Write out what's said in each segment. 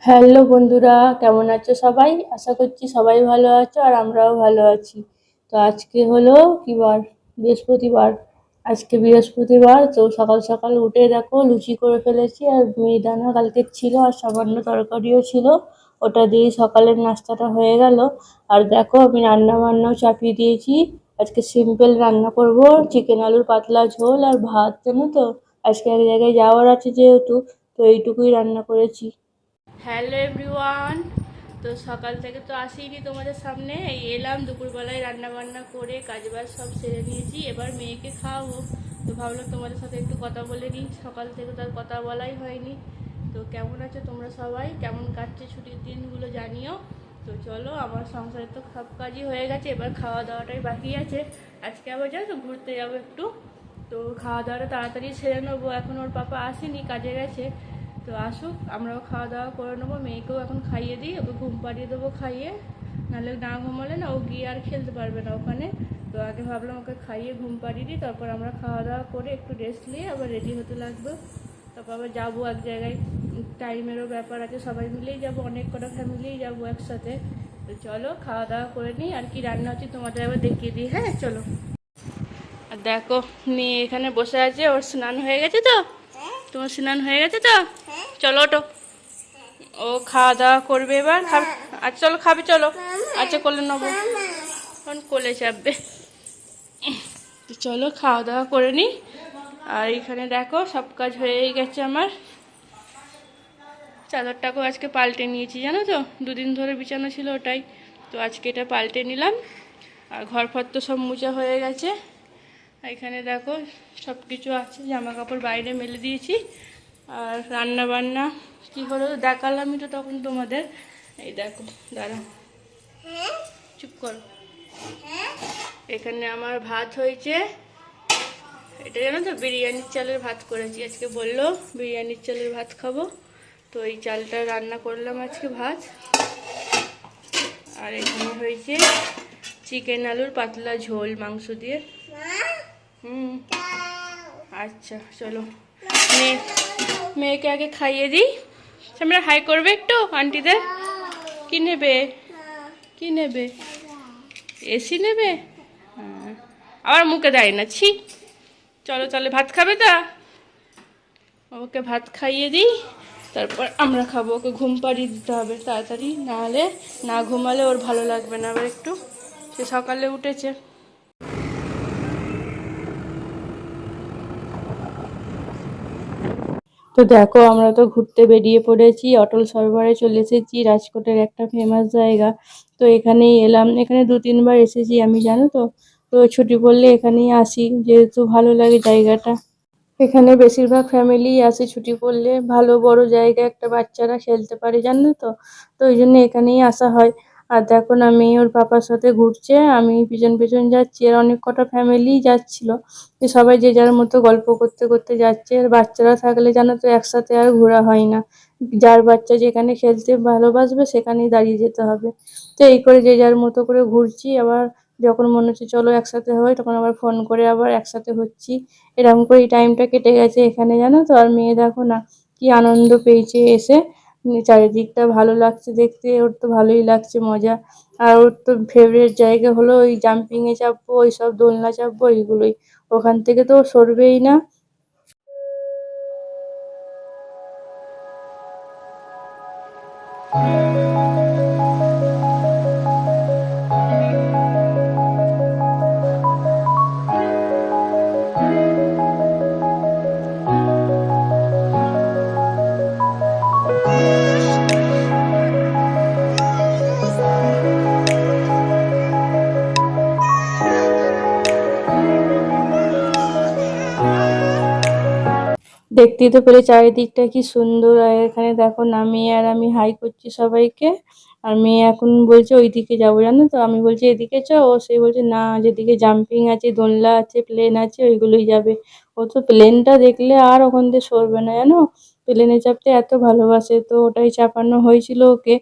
Hello বন্ধুরা, কেমন আছো সবাই? আশা করছি সবাই ভালো আছো আর আমরাও ভালো আছি। তো আজকে হলো কি বার? বৃহস্পতিবার। আজকে বৃহস্পতিবার, তো সকাল সকাল উঠে দেখো লুচি করে ফেলেছি আর মিহিদানা কালকের ছিল আর সামান্য তরকারিও ছিল। ওটা দিয়েই সকালের নাস্তাটা হয়ে গেল। আর দেখো আমি রান্না বান্নাও চাপিয়ে দিয়েছি। আজকে সিম্পল রান্না করব, চিকেন আলুর পাতলা ঝোল আর ভাত, জানো তো। আজকে এক জায়গায় যাওয়ার আছে যেহেতু, তো এইটুকুই রান্না করেছি। Hello everyone. তো সকাল থেকে তো আসিনি তোমাদের সামনে, এই এলাম দুপুরবেলায় রান্না বান্না করে কাজবাজ সব সেরে নিয়েছি, এবার মেয়েকে খাওয়াবো। তো ভাবলাম তোমাদের সাথে একটু কথা বলে নিই, সকাল থেকে তার কথা বলাই হয়নি। তো কেমন আছো তোমরা সবাই, কেমন কাটছে ছুটির দিনগুলো জানিও। তো চলো, আমার সংসারে তো সব কাজই হয়ে গেছে, এবার খাওয়া দাওয়াটাই বাকি আছে। আজকে আবার যাও তো ঘুরতে যাবো একটু। তো খাওয়া দাওয়াটা তাড়াতাড়ি সেরে নেবো, এখন ওর পাপা আসেনি, কাজে গেছে। তো আসুক, আমরাও খাওয়া দাওয়া করে নেবো, মেয়েকেও এখন খাইয়ে দিই, ওকে ঘুম পাড়িয়ে দেবো খাইয়ে। নাহলে না ঘুমালে না ও গিয়ে আর খেলতে পারবে না ওখানে। তো আগে ভাবলাম ওকে খাইয়ে ঘুম পাড়িয়ে দিই, তারপর আমরা খাওয়া দাওয়া করে একটু রেস্ট নিয়ে আবার রেডি হতে লাগবে। তারপর আবার যাবো এক জায়গায়, টাইমেরও ব্যাপার আছে, সবাই মিলেই যাবো, অনেক কটা ফ্যামিলিই যাবো একসাথে। তো চলো খাওয়া দাওয়া করে নিই, আর কি রান্না হচ্ছে তোমাদের আবার দেখিয়ে দিই। হ্যাঁ চলো। আর দেখো মেয়ে এখানে বসে আছে, ওর স্নান হয়ে গেছে তো? তোমার স্নান হয়ে গেছে তো? চলো ওটো, ও খাওয়া দাওয়া করবে এবার। খাবে? আচ্ছা চলো খাবে, চলো। আচ্ছা কোলে নেবো, এখন কোলে চাপবে। তো চলো খাওয়া দাওয়া করে নিই। আর এখানে দেখো সব কাজ হয়েই গেছে আমার। চাদরটাকেও আজকে পাল্টে নিয়েছি, জানো তো, দুদিন ধরে বিছানা ছিল ওটাই। তো আজকে এটা পাল্টে নিলাম। আর ঘর ফর তো সব মোছা হয়ে গেছে। এখানে দেখো সব কিছু আছে, জামা কাপড় বাইরে মেলে দিয়েছি। আর রান্না বান্না কী হলো দেখালামই তো তখন তোমাদের। এই দেখো, দাঁড়াও, চুপ করো। এখানে আমার ভাত হয়েছে, এটা জানো তো বিরিয়ানির চালের ভাত করেছি আজকে, বললো বিরিয়ানির চালের ভাত খাবো। তো এই চালটা রান্না করলাম আজকে ভাত। আর এখানে হয়েছে চিকেন আলুর পাতলা ঝোল মাংস দিয়ে। আচ্ছা চলো, মেয়েকে আগে খাইয়ে দিই। তোমরা হাই করবে একটু আন্টিদের। কি নেবে? কি নেবে? এসি নেবে? হ্যাঁ, আবার মুখে দেয় না, ছি। চলো চলো, ভাত খাবে তা? ওকে ভাত খাইয়ে দিই, তারপর আমরা খাবো। ওকে ঘুম পাড়িয়ে দিতে হবে তাড়াতাড়ি, নাহলে না ঘুমালে ওর ভালো লাগবে না। আবার একটু, সে সকালে উঠেছে। তো দেখো আমরা তো ঘুরতে বেরিয়ে পড়েছি, অটল সরোবরে চলে এসেছি, রাজকোটের একটা ফেমাস জায়গা। তো এখানেই এলাম, এখানে 2-3 বার এসেছি আমি, জানো তো। তো ছুটি পড়লে এখানেই আসি, যেহেতু ভালো লাগে জায়গাটা। এখানে বেশিরভাগ ফ্যামিলি আসে ছুটি পড়লে, ভালো বড় জায়গা, একটা বাচ্চারা খেলতে পারে, জানো তো। তো ওই জন্য এখানেই আসা হয়। আর দেখো না, মেয়ে ওর পাপার সাথে ঘুরছে, আমি পিছন পিছন যাচ্ছি, আর অনেক কটা ফ্যামিলি যাচ্ছিল। যে সবাই যে যার মতো গল্প করতে করতে যাচ্ছে। আর বাচ্চারা থাকলে জানো তো একসাথে আর ঘোরা হয় না, যার বাচ্চা যেখানে খেলতে ভালোবাসবে সেখানেই দাঁড়িয়ে যেতে হবে। তো এই করে যে যার মতো করে ঘুরছি, আবার যখন মনে হচ্ছে চলো একসাথে হয়, তখন আবার ফোন করে আবার একসাথে হচ্ছি। এরকম করে টাইমটা কেটে গেছে এখানে, জানো তো। আর মেয়ে দেখো না কি আনন্দ পেয়েছে এসে, চারিদিকটা ভালো লাগছে দেখতে, ওর তো ভালোই লাগছে মজা। আর ওর তো ফেভারিট জায়গা হলো ওই জাম্পিংয়ে চাপবো, ওই সব দোলনা চাপবো, এইগুলোই। ওখান থেকে তো ও সরবেই না। দেখতেই তো পেলে চারিদিকটা কি সুন্দর। আর এখানে দেখো না, মেয়ে আর আমি হাই করছি সবাইকে। আর মেয়ে এখন বলছে ওইদিকে যাবো, জানো তো। আমি বলছি এদিকে চ, ও সে বলছে না, যেদিকে জাম্পিং আছে, দোলনা আছে, প্লেন আছে, ওইগুলোই যাবে। ও তো প্লেনটা দেখলে আর ওখান দিয়ে সরবে না জানো, প্লেনে চাপতে এত ভালোবাসে, তো ওটাই চাপানো হয়েছিল ওকে।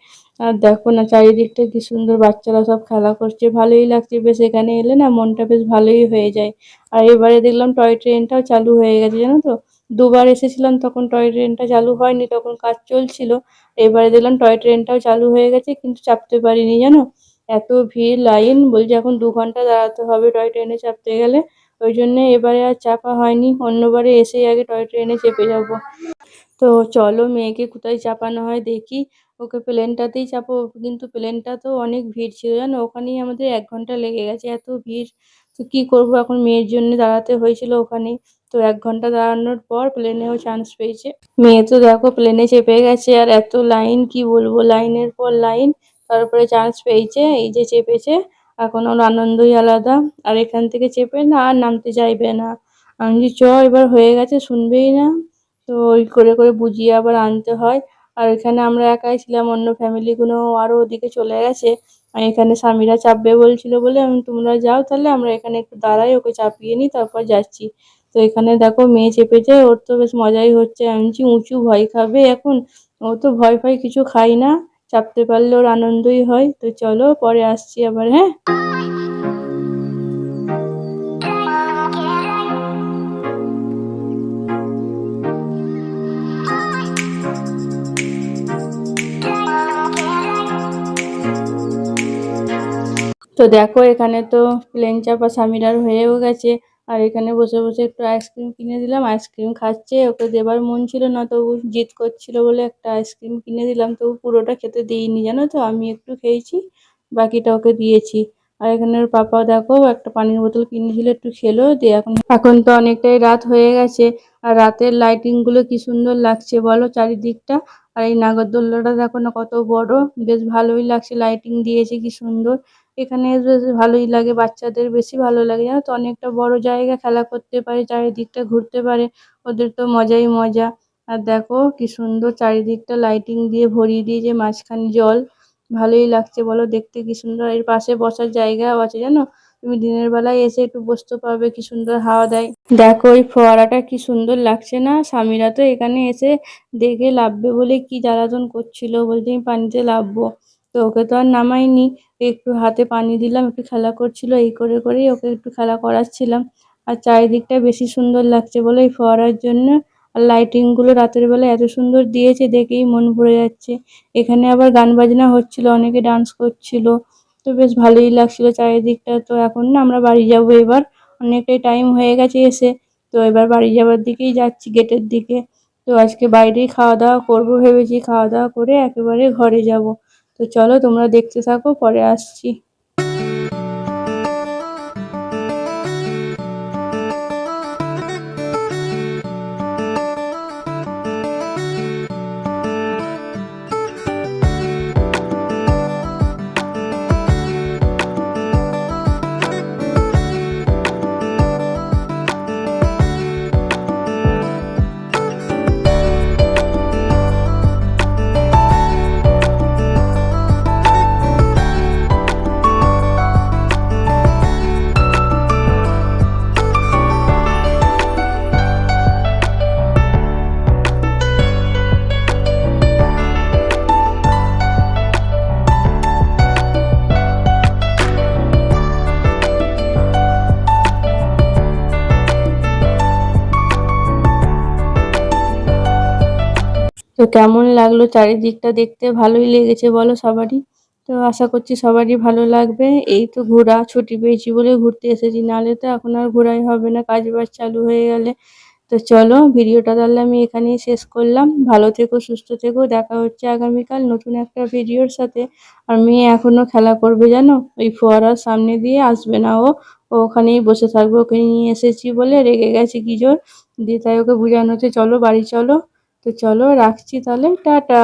আর দেখো না চারিদিকটা কি সুন্দর, বাচ্চারা সব খেলা করছে, ভালোই লাগছে বেশ, এখানে এলে না মনটা বেশ ভালোই হয়ে যায়। আর এবারে দেখলাম টয় ট্রেনটাও চালু হয়ে গেছে জানো তো, দুবার এসেছিলাম তখন টয় ট্রেনটা চালু হয়নি, তখন কাজ চলছিল। এবারে দেখলাম টয় ট্রেনটাও চালু হয়ে গেছে, কিন্তু চাপতে পারিনি জানো, এত ভিড় লাইন, বলছে এখন 2 ঘন্টা দাঁড়াতে হবে টয় ট্রেনে চাপতে গেলে। ওই জন্য এবারে আর চাপা হয়নি, অন্যবারে এসেই আগে টয় ট্রেনে চেপে যাবো। তো চলো মেয়েকে কোথায় চাপানো হয় দেখি, ওকে প্লেনটাতেই চাপাবো, কিন্তু প্লেনটা তো অনেক ভিড় ছিল জানো, ওখানেই আমাদের 1 ঘন্টা লেগে গেছে, এত ভিড়। তো কি করবো এখন, মেয়ের জন্য দাঁড়াতে হয়েছিল ওখানেই। তো 1 ঘন্টা দাঁড়ানোর পর প্লেনেও চান্স পেয়েছে। মেয়ে তো দেখো প্লেনে চেপে গেছে, আর এত লাইন কি বলবো, লাইনের পর লাইন, তারপরে চান্স পেয়েছে, এই যে চেপেছে। এখন ওর আনন্দই আলাদা, আর এখান থেকে চেপে না আর নামতে চাইবে না। আমি যে চ এবার হয়ে গেছে, শুনবেই না। তো ওই করে করে বুঝিয়ে আবার আনতে হয়। আর এখানে আমরা একাই ছিলাম, অন্য ফ্যামিলিগুলো আরো ওদিকে চলে গেছে। আর এখানে স্বামীরা চাপবে বলছিল বলে আমি, তোমরা যাও তাহলে, আমরা এখানে একটু দাঁড়াই, ওকে চাপিয়ে নিই তারপর যাচ্ছি। তো এখানে দেখো মেয়ে চেপেছে, ওর তো বেশ মজাই হচ্ছে। আমি বলছি উঁচু ভয় খাবে এখন, ও তো ভয় ফয় কিছু খাই না, চাপতে পারলে ওর আনন্দই হয়। তো চলো পরে আসছি আবার, হ্যাঁ। তো দেখো এখানে তো প্লেন চাপা স্বামীরার হয়েও গেছে। আর এখানে বসে বসে একটু আইসক্রিম কিনে দিলাম, আইসক্রিম খাচ্ছে, ওকে দেবার মন ছিল না, তবু জিদ করছিল বলে একটা আইসক্রিম কিনে দিলাম, তবু পুরোটা খেতে দিইনি জানো তো, আমি একটু খেয়েছি, বাকিটা ওকে দিয়েছি। আর এখানে ওর পাপা দেখো একটা পানির বোতল কিনেছিল, একটু খেলো দিয়ে এখন এখন তো অনেকটাই রাত হয়ে গেছে। আর রাতের লাইটিং গুলো কি সুন্দর লাগছে বলো চারিদিকটা। আর এই নাগরদোল্লাটা দেখো না কত বড়, বেশ ভালোই লাগছে, লাইটিং দিয়েছে কি সুন্দর। এখানে বেশ ভালোই লাগে, বাচ্চাদের বেশি ভালো লাগে জানো তো, অনেকটা বড় জায়গা, খেলা করতে পারে, চারিদিকটা ঘুরতে পারে, ওদের তো মজাই মজা। আর দেখো কি সুন্দর চারিদিকটা লাইটিং দিয়ে ভরিয়ে দিয়েছে, মাঝখানে জল, ভালোই লাগছে বলো দেখতে কি সুন্দর। এর পাশে বসার জায়গাও আছে জানো, তুমি দিনের বেলায় এসে একটু বসতে পারবে, কি সুন্দর হাওয়া দেয়। দেখো ওই ফোয়ারাটা কি সুন্দর লাগছে না, স্বামীরা তো এখানে এসে দেখে লাভবে বলে কি জ্বালাতন করছিল, বলছে আমি পানিতে লাভবো। তো ওকে তো আর নামাইনি, একটু হাতে পানি দিলাম, একটু খেলা করছিল, এই করে করেই ওকে একটু খেলা করাচ্ছিলাম। আর চারিদিকটা বেশি সুন্দর লাগছে বলে এই ফোয়ারার জন্য। আর লাইটিং গুলো রাতের বেলা এত সুন্দর দিয়েছে, দেখেই মন ভরে যাচ্ছে। এখানে আবার গান বাজনা হচ্ছিল, অনেকে ডান্স করছিল, তো বেশ ভালোই লাগছিল চারিদিকটা। তো এখন না আমরা বাড়ি যাব এবার, অনেকটাই টাইম হয়ে গেছে এসে। তো এবার বাড়ি যাওয়ার দিকেই যাচ্ছি, গেটের দিকে। তো আজকে বাইরেই খাওয়া দাওয়া করবো ভেবেছি, খাওয়া দাওয়া করে একেবারে ঘরে যাব। তো চলো তোমরা দেখতে থাকো, পরে আসছি। তো কেমন লাগলো চারিদিকটা দেখতে, ভালোই লেগেছে বলো সবারই। তো আশা করছি সবারই ভালো লাগবে। এই তো ঘোরা ছুটি পেয়েছি বলে ঘুরতে এসেছি, নাহলে তো এখন আর ঘোরাই হবে না, কাজ বাজ চালু হয়ে গেলে। তো চলো ভিডিওটা তাহলে আমি এখানেই শেষ করলাম, ভালো থেকো সুস্থ থেকো, দেখা হচ্ছে আগামীকাল নতুন একটা ভিডিওর সাথে। আর মেয়ে এখনো খেলা করবে জানো, ওই ফোয়ারার সামনে দিয়ে আসবে না, ও ওখানেই বসে থাকবে, ওকে নিয়ে এসেছি বলে রেগে গেছে কি জোর, দিয়ে তাই ওকে বোঝানো হচ্ছে চলো বাড়ি চলো। তো চলো রাখছি তাহলে, টাটা।